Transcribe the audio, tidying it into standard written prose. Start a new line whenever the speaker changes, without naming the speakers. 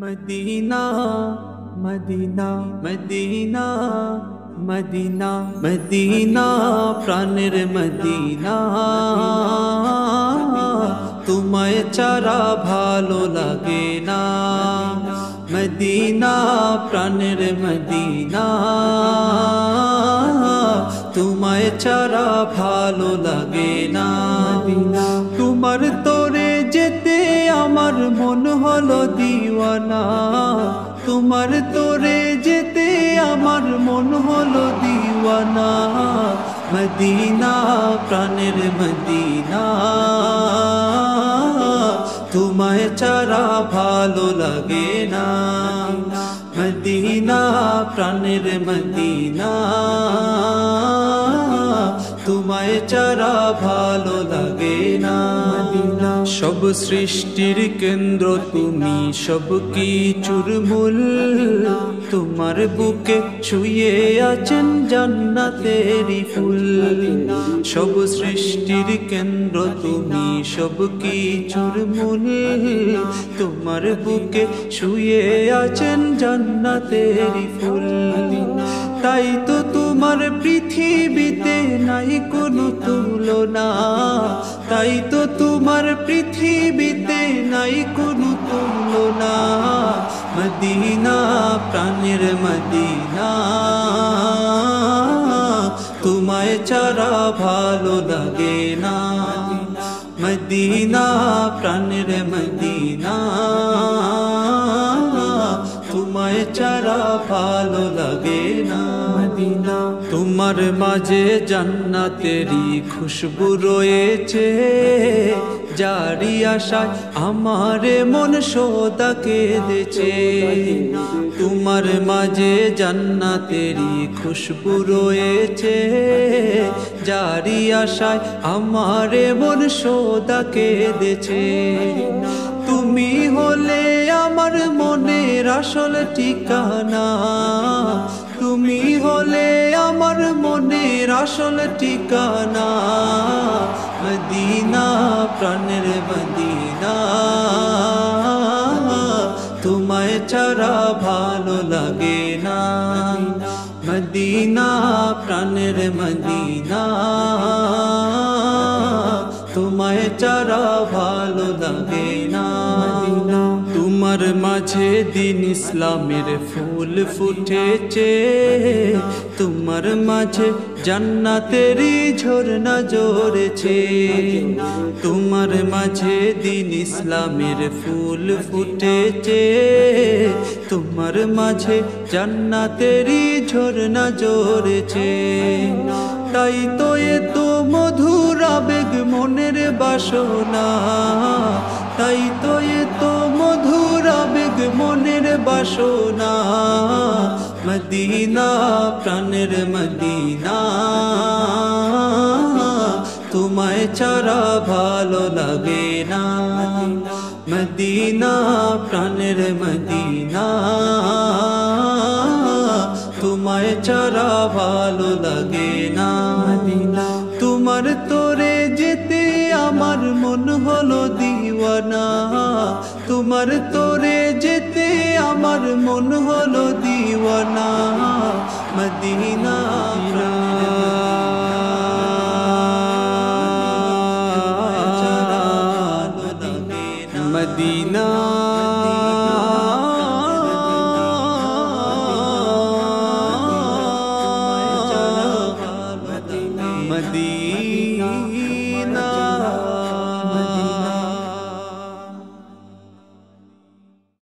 Medina Medina Medina Medina Medina প্রাণের Medina তোমায় ছাড়া ভালো লাগে না। মদিনা প্রাণের মদিনা তোমায় ছাড়া ভালো লাগে না। তোমার তোরে যেতে আমার মন হলো দিওয়ানা। তোমার তোরে যেতে আমার মন হলো দিওয়ানা। মদিনা প্রাণের মদিনা তোমায় ছাড়া ভালো লাগে না। মদিনা প্রাণের মদিনা তোমায় ছাড়া ভালো লাগে না। সব সৃষ্টির কেন্দ্র তুমি, সব কিছুর মূল। তোমার বুকে ছুঁয়ে আছেন জান্নাতেরি ফুল। সব সৃষ্টির কেন্দ্র তুমি, সব কিছুর মূল। তোমার বুকে ছুঁয়ে আছেন জান্নাতেরি ফুল। তাই তো তোমার পৃথিবীতে নাই কোনো তুলনা। তাই তো তোমার পৃথিবীতে নাই কোনো তুলনা। মদিনা প্রাণের মদিনা তোমায় ছাড়া ভালো লাগে না। মদিনা প্রাণের মদিনা তোমায় ছাড়া ভালো লাগে না। তোমার মাঝে জান্নাতেরি খুশবু রয়েছে, যারি আশায় আমার মন সদা কেঁদেছে। তোমার মাঝে জান্নাতেরি খুশবু রয়েছে, যারি আশায় আমার মন সদা কেঁদেছে। তুমি হলে আমার মনের আসল ঠিকানা। তুমি হলে আমার মনের আসল ঠিকানা। মদিনা প্রাণের মদিনা তোমায় ছাড়া ভালো লাগে না। মদিনা প্রাণের মদিনা তোমায় ছাড়া ভালো লাগে না। তোমার মাঝে দিন ইসলামের ফুল ফুটেছে, তোমার মাঝে জান্নাতেরি ঝরনা ঝরেছে। তোমার মাঝে দিন ইসলামের ফুল ফুটেছে, তোমার মাঝে জান্নাতেরি ঝরনা ঝরেছে। তাই তো এত মধুর আবেগ মনের বাসনা। তাই তো এত মধুর আবেগ মনের বাসনা। মদিনা প্রাণের মদিনা তোমায় ছাড়া ভালো লাগে না। মদিনা প্রাণের মদিনা তোমায় ছাড়া ভালো লাগে না। তোমার তোরে যেতে আমার মন হলো দিওয়ানা। তোমার তোরে যেতে আমার মন হলো দিওয়ানা। Medina Medina Medina